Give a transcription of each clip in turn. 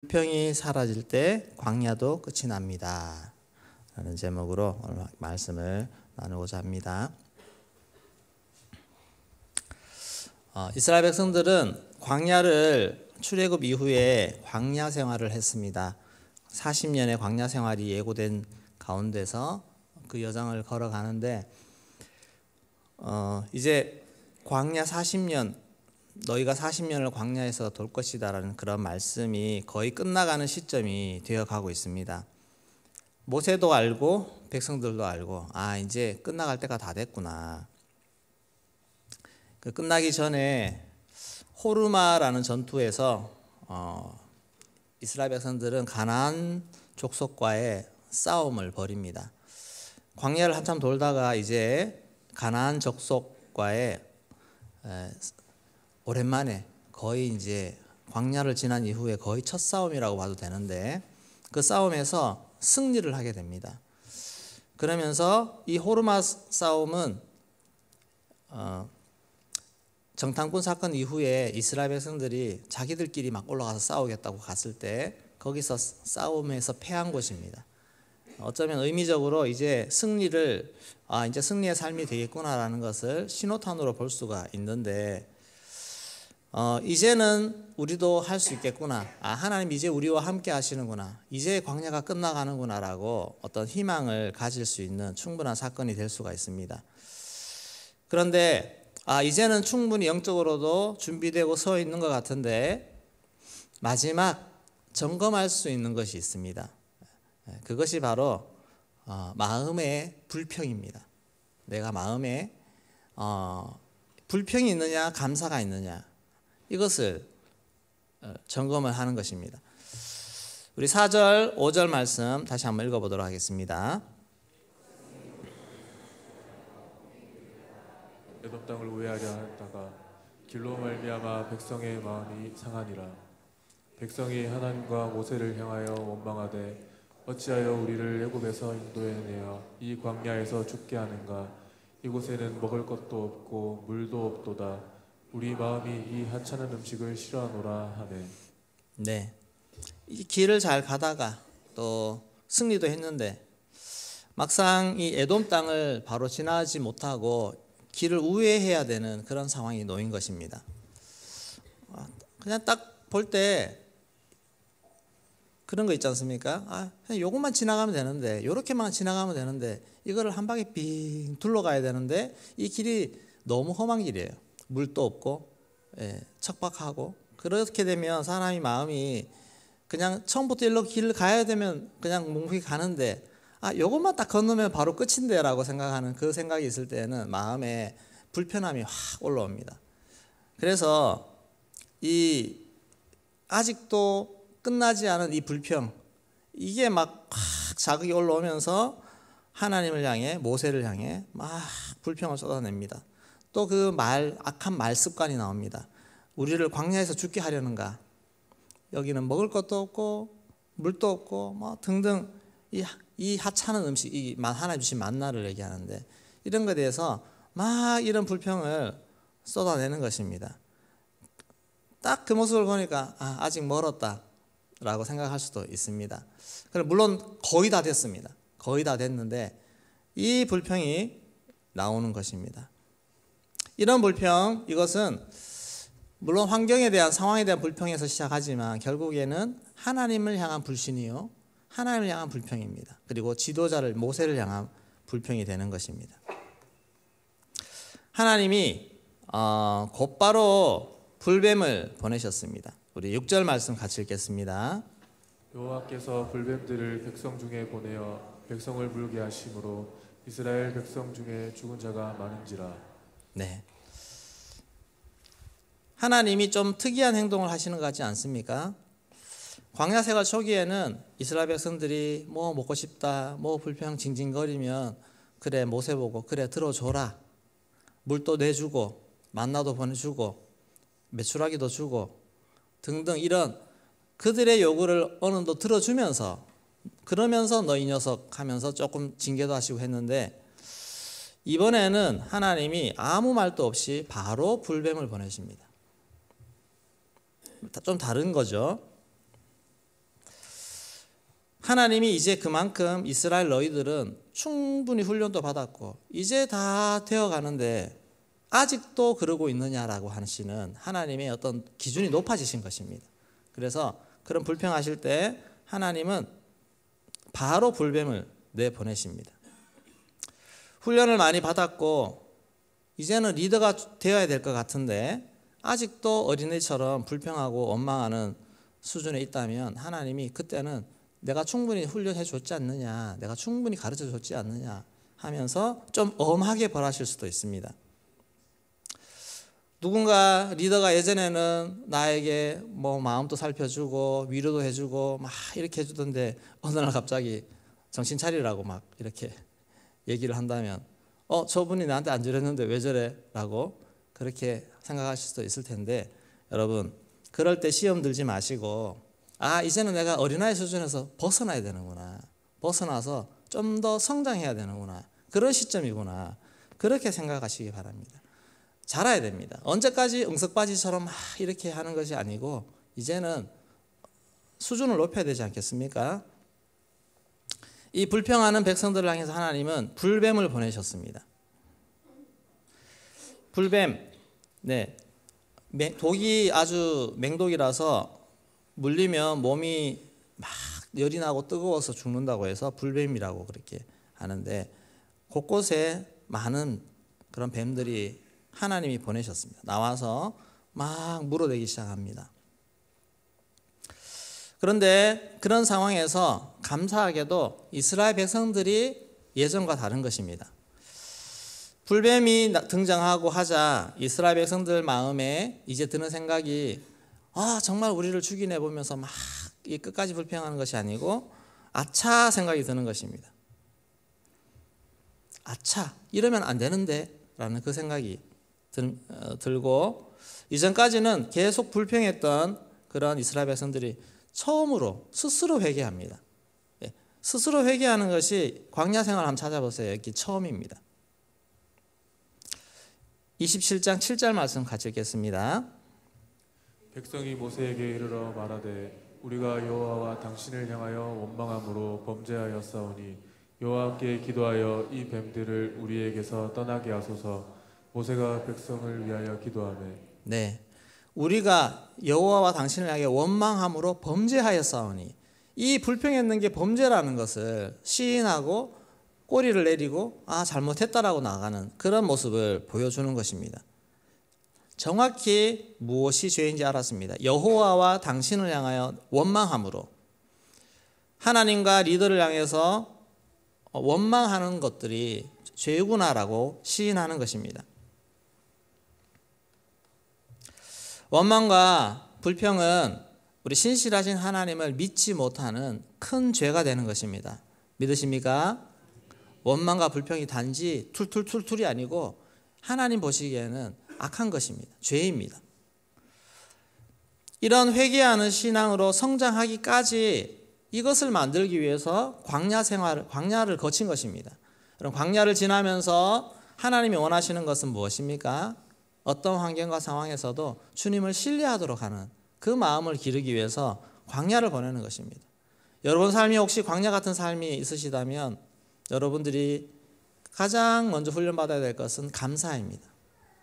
불평이 사라질 때 광야도 끝이 납니다. 라는 제목으로 오늘 말씀을 나누고자 합니다. 이스라엘 백성들은 광야를 출애굽 이후에 광야 생활을 했습니다. 40년의 광야 생활이 예고된 가운데서 그 여정을 걸어가는데 이제 광야 40년 너희가 40년을 광야에서 돌 것이다 라는 그런 말씀이 거의 끝나가는 시점이 되어 가고 있습니다. 모세도 알고 백성들도 알고 이제 끝나갈 때가 다 됐구나. 그 끝나기 전에 호르마라는 전투에서 이스라엘 백성들은 가나안 족속과의 싸움을 벌입니다. 광야를 한참 돌다가 이제 가나안 족속과의 오랜만에 거의 이제 광야를 지난 이후에 거의 첫 싸움이라고 봐도 되는데 그 싸움에서 승리를 하게 됩니다. 그러면서 이 호르마 싸움은 정탐꾼 사건 이후에 이스라엘 백성들이 자기들끼리 막 올라가서 싸우겠다고 갔을 때 거기서 싸움에서 패한 곳입니다. 어쩌면 의미적으로 이제 승리를 이제 승리의 삶이 되겠구나라는 것을 신호탄으로 볼 수가 있는데 이제는 우리도 할 수 있겠구나. 하나님 이제 우리와 함께 하시는구나. 이제 광야가 끝나가는구나라고 어떤 희망을 가질 수 있는 충분한 사건이 될 수가 있습니다. 그런데 이제는 충분히 영적으로도 준비되고 서 있는 것 같은데 마지막 점검할 수 있는 것이 있습니다. 그것이 바로 마음의 불평입니다. 내가 마음에 불평이 있느냐 감사가 있느냐 이것을 점검을 하는 것입니다. 우리 4절 5절 말씀 다시 한번 읽어보도록 하겠습니다. 에돔 땅을 우회하려 하다가 길로 말미암아 백성의 마음이 상하니라. 백성이 하나님과 모세를 향하여 원망하되 어찌하여 우리를 애굽에서 인도해내어 이 광야에서 죽게 하는가. 이곳에는 먹을 것도 없고 물도 없도다. 우리 마음이 이 하찮은 음식을 싫어하노라 하네. 네, 이 길을 잘 가다가 또 승리도 했는데 막상 이 에돔 땅을 바로 지나지 못하고 길을 우회해야 되는 그런 상황이 놓인 것입니다. 그냥 딱 볼 때 그런 거 있지 않습니까? 그냥 요것만 지나가면 되는데 요렇게만 지나가면 되는데 이거를 한 바퀴 빙 둘러가야 되는데 이 길이 너무 험한 길이에요. 물도 없고 척박하고 그렇게 되면 사람이 마음이 그냥 처음부터 일로 길을 가야 되면 그냥 뭉뭉이 가는데 요것만 딱 건너면 바로 끝인데 라고 생각하는 그 생각이 있을 때는 마음에 불편함이 확 올라옵니다. 그래서 이 아직도 끝나지 않은 이 불평 이게 막 확 자극이 올라오면서 하나님을 향해 모세를 향해 막 불평을 쏟아냅니다. 또 그 악한 말 습관이 나옵니다. 우리를 광야에서 죽게 하려는가? 여기는 먹을 것도 없고 물도 없고 뭐 등등 이 하찮은 음식, 이 하나님 주신 만나를 얘기하는데 이런 것에 대해서 막 이런 불평을 쏟아내는 것입니다. 딱 그 모습을 보니까 아직 멀었다라고 생각할 수도 있습니다. 물론 거의 다 됐습니다. 거의 다 됐는데 이 불평이 나오는 것입니다. 이런 불평, 이것은 물론 환경에 대한 상황에 대한 불평에서 시작하지만 결국에는 하나님을 향한 불신이요 하나님을 향한 불평입니다. 그리고 지도자를 모세를 향한 불평이 되는 것입니다. 하나님이 곧바로 불뱀을 보내셨습니다. 우리 6절 말씀 같이 읽겠습니다. 여호와께서 불뱀들을 백성 중에 보내어 백성을 물게 하심으로 이스라엘 백성 중에 죽은 자가 많은지라. 네. 하나님이 좀 특이한 행동을 하시는 것 같지 않습니까? 광야 생활 초기에는 이스라엘 백성들이 뭐 먹고 싶다, 뭐 불평 징징거리면 그래 모세 보고 그래 들어줘라. 물도 내주고 만나도 보내주고 메추라기도 주고 등등 이런 그들의 요구를 어느 정도 들어주면서 그러면서 너 이 녀석 하면서 조금 징계도 하시고 했는데 이번에는 하나님이 아무 말도 없이 바로 불뱀을 보내십니다. 좀 다른 거죠. 하나님이 이제 그만큼 이스라엘 너희들은 충분히 훈련도 받았고 이제 다 되어가는데 아직도 그러고 있느냐라고 하시는 하나님의 어떤 기준이 높아지신 것입니다. 그래서 그런 불평하실 때 하나님은 바로 불뱀을 내보내십니다. 훈련을 많이 받았고 이제는 리더가 되어야 될 것 같은데 아직도 어린애처럼 불평하고 원망하는 수준에 있다면 하나님이 그때는 내가 충분히 훈련해 줬지 않느냐, 내가 충분히 가르쳐 줬지 않느냐 하면서 좀 엄하게 벌하실 수도 있습니다. 누군가 리더가 예전에는 나에게 뭐 마음도 살펴주고 위로도 해주고 막 이렇게 해주던데 어느 날 갑자기 정신 차리라고 막 이렇게 얘기를 한다면 저분이 나한테 안 저랬는데 왜 저래? 라고 그렇게 생각하실 수도 있을 텐데 여러분 그럴 때 시험 들지 마시고 이제는 내가 어린아이 수준에서 벗어나야 되는구나. 벗어나서 좀 더 성장해야 되는구나. 그런 시점이구나. 그렇게 생각하시기 바랍니다. 자라야 됩니다. 언제까지 응석바지처럼 막 이렇게 하는 것이 아니고 이제는 수준을 높여야 되지 않겠습니까? 이 불평하는 백성들을 향해서 하나님은 불뱀을 보내셨습니다. 불뱀, 독이 아주 맹독이라서 물리면 몸이 막 열이 나고 뜨거워서 죽는다고 해서 불뱀이라고 그렇게 하는데 곳곳에 많은 그런 뱀들이 하나님이 보내셨습니다. 나와서 막 물어대기 시작합니다. 그런데 그런 상황에서 감사하게도 이스라엘 백성들이 예전과 다른 것입니다. 불뱀이 등장하고 하자 이스라엘 백성들 마음에 이제 드는 생각이 정말 우리를 죽이네 보면서 막 끝까지 불평하는 것이 아니고 아차 생각이 드는 것입니다. 아차 이러면 안 되는데 라는 그 생각이 들고 이전까지는 계속 불평했던 그런 이스라엘 백성들이 처음으로 스스로 회개합니다. 스스로 회개하는 것이 광야 생활 한번 찾아보세요. 여기 처음입니다. 27장 7절 말씀 같이 읽겠습니다. 백성이 모세에게 이르러 말하되 우리가 여호와와 당신을 향하여 원망함으로 범죄하였사오니 여호와께 기도하여 이 뱀들을 우리에게서 떠나게 하소서. 모세가 백성을 위하여 기도하매 우리가 여호와와 당신을 향하여 원망함으로 범죄하였사오니 이 불평했는 게 범죄라는 것을 시인하고 꼬리를 내리고 잘못했다라고 나가는 그런 모습을 보여주는 것입니다. 정확히 무엇이 죄인지 알았습니다. 여호와와 당신을 향하여 원망함으로 하나님과 리더를 향해서 원망하는 것들이 죄구나라고 시인하는 것입니다. 원망과 불평은 우리 신실하신 하나님을 믿지 못하는 큰 죄가 되는 것입니다. 믿으십니까? 원망과 불평이 단지 툴툴툴툴이 아니고 하나님 보시기에는 악한 것입니다. 죄입니다. 이런 회개하는 신앙으로 성장하기까지 이것을 만들기 위해서 광야를 거친 것입니다. 그럼 광야를 지나면서 하나님이 원하시는 것은 무엇입니까? 어떤 환경과 상황에서도 주님을 신뢰하도록 하는 그 마음을 기르기 위해서 광야를 보내는 것입니다. 여러분 삶이 혹시 광야 같은 삶이 있으시다면 여러분들이 가장 먼저 훈련받아야 될 것은 감사입니다.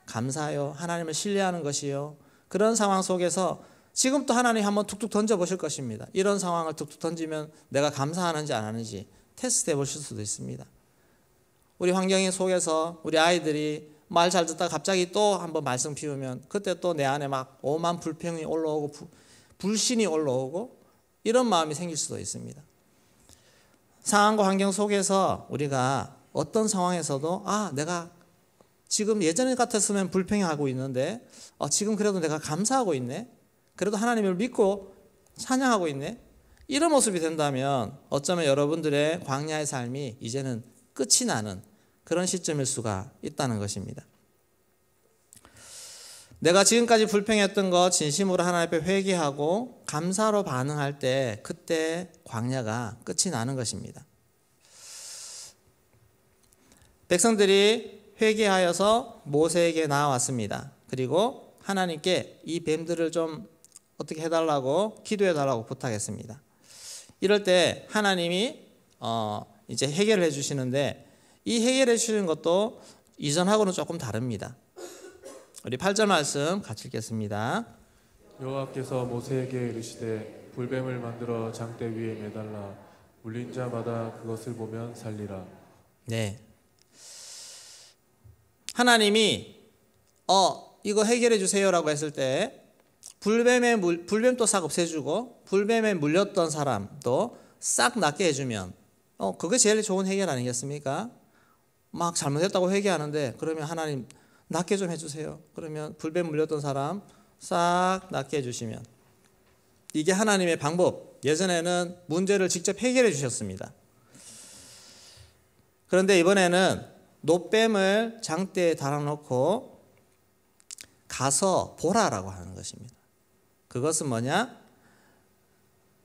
감사요. 하나님을 신뢰하는 것이요. 그런 상황 속에서 지금 또 하나님 한번 툭툭 던져보실 것입니다. 이런 상황을 툭툭 던지면 내가 감사하는지 안 하는지 테스트 해보실 수도 있습니다. 우리 환경 속에서 우리 아이들이 말 잘 듣다가 갑자기 또 한번 말썽 피우면 그때 또 내 안에 막 오만 불평이 올라오고 불신이 올라오고 이런 마음이 생길 수도 있습니다. 상황과 환경 속에서 우리가 어떤 상황에서도 내가 지금 예전에 같았으면 불평하고 있는데 지금 그래도 내가 감사하고 있네. 그래도 하나님을 믿고 찬양하고 있네. 이런 모습이 된다면 어쩌면 여러분들의 광야의 삶이 이제는 끝이 나는 그런 시점일 수가 있다는 것입니다. 내가 지금까지 불평했던 것 진심으로 하나님 앞에 회개하고 감사로 반응할 때 그때 광야가 끝이 나는 것입니다. 백성들이 회개하여서 모세에게 나아왔습니다. 그리고 하나님께 이 뱀들을 좀 어떻게 해달라고 기도해달라고 부탁했습니다. 이럴 때 하나님이 이제 해결을 해주시는데, 이 해결해 주시는 것도 이전하고는 조금 다릅니다. 우리 8절 말씀 같이 읽겠습니다. 여호와께서 모세에게 이르시되 불뱀을 만들어 장대 위에 매달라 물린 자마다 그것을 보면 살리라. 네. 하나님이 이거 해결해 주세요라고 했을 때 불뱀도 싹 없애주고 불뱀에 물렸던 사람도 싹 낫게 해주면 그게 제일 좋은 해결 아니겠습니까? 막 잘못했다고 회개하는데 그러면 하나님 낫게 좀 해주세요. 그러면 불뱀 물렸던 사람 싹 낫게 해주시면, 이게 하나님의 방법. 예전에는 문제를 직접 해결해 주셨습니다. 그런데 이번에는 노뱀을 장대에 달아놓고 가서 보라라고 하는 것입니다. 그것은 뭐냐?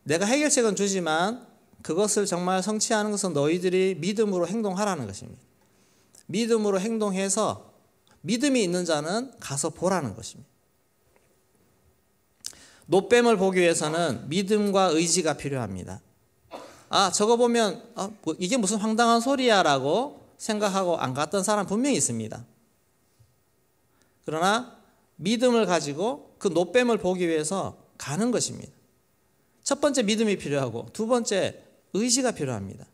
내가 해결책은 주지만 그것을 정말 성취하는 것은 너희들이 믿음으로 행동하라는 것입니다. 믿음으로 행동해서 믿음이 있는 자는 가서 보라는 것입니다. 노뱀을 보기 위해서는 믿음과 의지가 필요합니다. 저거 보면 이게 무슨 황당한 소리야 라고 생각하고 안 갔던 사람 분명히 있습니다. 그러나 믿음을 가지고 그 노뱀을 보기 위해서 가는 것입니다. 첫 번째 믿음이 필요하고 두 번째 의지가 필요합니다.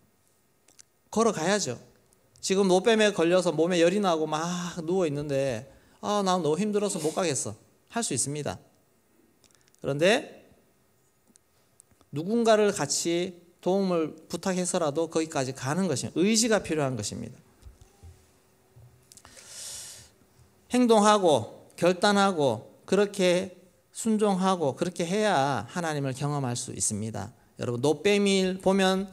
걸어가야죠. 지금 노뱀에 걸려서 몸에 열이 나고 막 누워있는데 나 너무 힘들어서 못 가겠어. 할 수 있습니다. 그런데 누군가를 같이 도움을 부탁해서라도 거기까지 가는 것입니다. 의지가 필요한 것입니다. 행동하고 결단하고 그렇게 순종하고 그렇게 해야 하나님을 경험할 수 있습니다. 여러분, 노뱀을 보면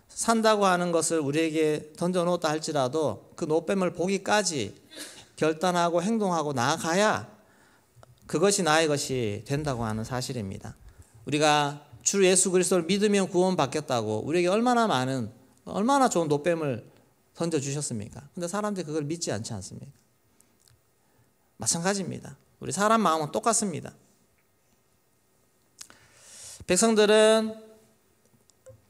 산다고 하는 것을 우리에게 던져놓았다 할지라도 그 노뱀을 보기까지 결단하고 행동하고 나아가야 그것이 나의 것이 된다고 하는 사실입니다. 우리가 주 예수 그리스도를 믿으면 구원받겠다고 우리에게 얼마나 좋은 노뱀을 던져주셨습니까? 근데 사람들이 그걸 믿지 않지 않습니까? 마찬가지입니다. 우리 사람 마음은 똑같습니다. 백성들은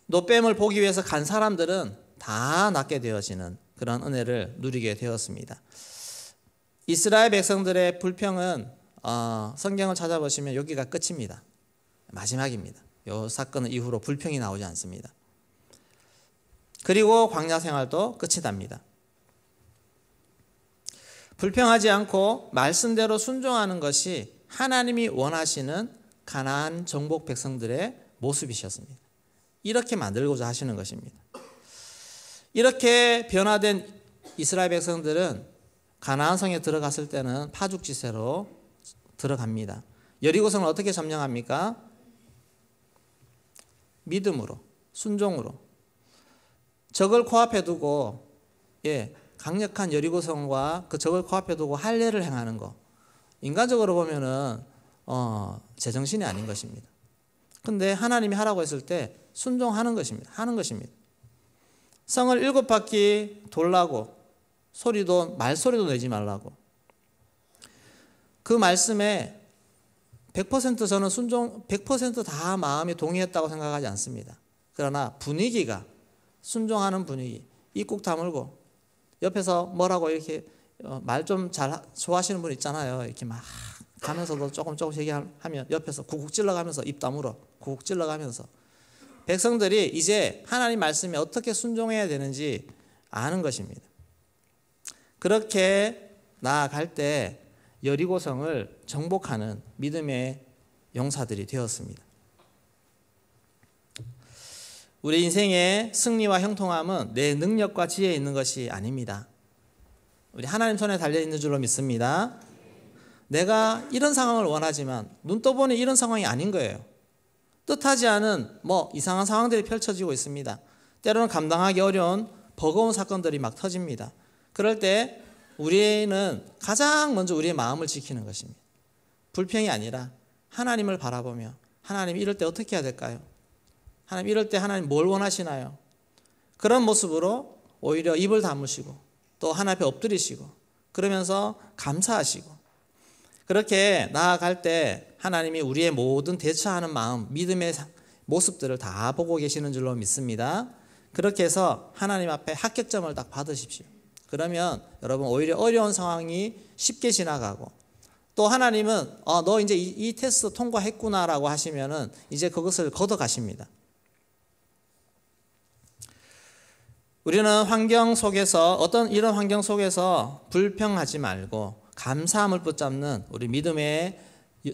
노뱀을 보기 위해서 간 사람들은 다 낫게 되어지는 그런 은혜를 누리게 되었습니다. 이스라엘 백성들의 불평은 성경을 찾아보시면 여기가 끝입니다. 마지막입니다. 이 사건 이후로 불평이 나오지 않습니다. 그리고 광야 생활도 끝이 납니다. 불평하지 않고 말씀대로 순종하는 것이 하나님이 원하시는 가나안 정복 백성들의 모습이셨습니다. 이렇게 만들고자 하시는 것입니다. 이렇게 변화된 이스라엘 백성들은 가나안 성에 들어갔을 때는 파죽지세로 들어갑니다. 여리고성을 어떻게 점령합니까? 믿음으로, 순종으로. 적을 코앞에 두고 강력한 여리고성과 그 적을 코앞에 두고 할례를 행하는 거, 인간적으로 보면은 제정신이 아닌 것입니다. 근데 하나님이 하라고 했을 때 순종하는 것입니다. 하는 것입니다. 성을 7바퀴 돌라고 말소리도 내지 말라고. 그 말씀에 100% 저는 100% 다 마음이 동의했다고 생각하지 않습니다. 그러나 분위기가, 순종하는 분위기, 입국 다물고 옆에서 뭐라고 이렇게 말 좀 잘 좋아하시는 분 있잖아요. 이렇게 막 가면서도 조금씩 얘기하면 옆에서 구국 찔러가면서 입 다물어. 구국 찔러가면서. 백성들이 이제 하나님 말씀에 어떻게 순종해야 되는지 아는 것입니다. 그렇게 나아갈 때 여리고성을 정복하는 믿음의 용사들이 되었습니다. 우리 인생의 승리와 형통함은 내 능력과 지혜에 있는 것이 아닙니다. 우리 하나님 손에 달려있는 줄로 믿습니다. 내가 이런 상황을 원하지만 눈 떠보니 이런 상황이 아닌 거예요. 뜻하지 않은 이상한 상황들이 펼쳐지고 있습니다. 때로는 감당하기 어려운 버거운 사건들이 막 터집니다. 그럴 때 우리는 가장 먼저 우리의 마음을 지키는 것입니다. 불평이 아니라 하나님을 바라보며 하나님 이럴 때 어떻게 해야 될까요? 하나님 이럴 때 하나님 뭘 원하시나요? 그런 모습으로 오히려 입을 다무시고 또 하나님 앞에 엎드리시고 그러면서 감사하시고 그렇게 나아갈 때 하나님이 우리의 모든 대처하는 마음, 믿음의 모습들을 다 보고 계시는 줄로 믿습니다. 그렇게 해서 하나님 앞에 합격점을 딱 받으십시오. 그러면 여러분 오히려 어려운 상황이 쉽게 지나가고, 또 하나님은 너 이제 이 테스트 통과했구나라고 하시면은 이제 그것을 걷어가십니다. 우리는 환경 속에서, 이런 환경 속에서 불평하지 말고 감사함을 붙잡는 우리 믿음의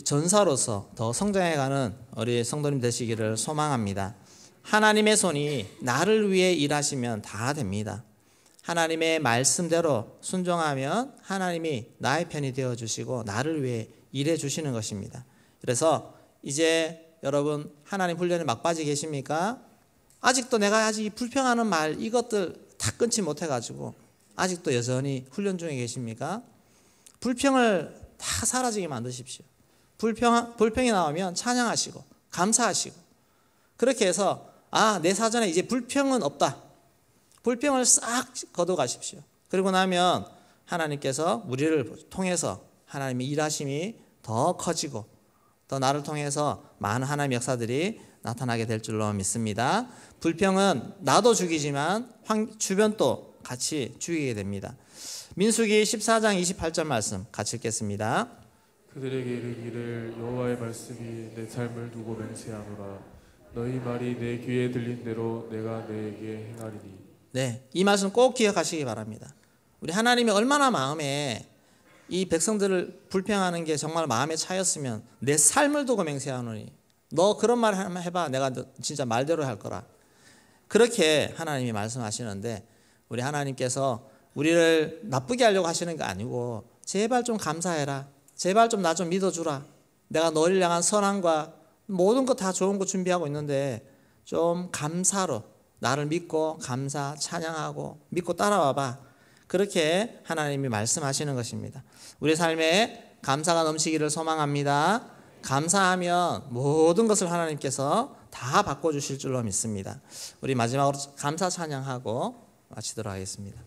전사로서 더 성장해가는 우리 성도님 되시기를 소망합니다. 하나님의 손이 나를 위해 일하시면 다 됩니다. 하나님의 말씀대로 순종하면 하나님이 나의 편이 되어주시고 나를 위해 일해 주시는 것입니다. 그래서 이제 여러분 하나님 훈련에 막바지 계십니까? 아직도 내가 아직 불평하는 말 이것들 다 끊지 못해가지고 아직도 여전히 훈련 중에 계십니까? 불평을 다 사라지게 만드십시오. 불평이 나오면 찬양하시고 감사하시고, 그렇게 해서 내 사전에 이제 불평은 없다. 불평을 싹 걷어가십시오. 그리고 나면 하나님께서 우리를 통해서 하나님의 일하심이 더 커지고 또 나를 통해서 많은 하나님의 역사들이 나타나게 될 줄로 믿습니다. 불평은 나도 죽이지만 주변도 같이 죽이게 됩니다. 민수기 14장 28절 말씀 같이 읽겠습니다. 그들에게 이르기를 여호와의 말씀이 내 삶을 두고 맹세하노라. 너희 말이 내 귀에 들린 대로 내가 너에게 행하리니. 네, 이 말씀 꼭 기억하시기 바랍니다. 우리 하나님이 얼마나 마음에 이 백성들을 불평하는 게 정말 마음에 차였으면 내 삶을 두고 맹세하노니, 너 그런 말 한번 해봐, 내가 진짜 말대로 할 거라. 그렇게 하나님이 말씀하시는데, 우리 하나님께서 우리를 나쁘게 하려고 하시는 게 아니고 제발 좀 감사해라, 제발 좀 나 좀 믿어주라, 내가 너를 향한 선함과 모든 거 다 좋은 거 준비하고 있는데 좀 감사로 나를 믿고 감사 찬양하고 믿고 따라와봐. 그렇게 하나님이 말씀하시는 것입니다. 우리 삶에 감사가 넘치기를 소망합니다. 감사하면 모든 것을 하나님께서 다 바꿔주실 줄로 믿습니다. 우리 마지막으로 감사 찬양하고 마치도록 하겠습니다.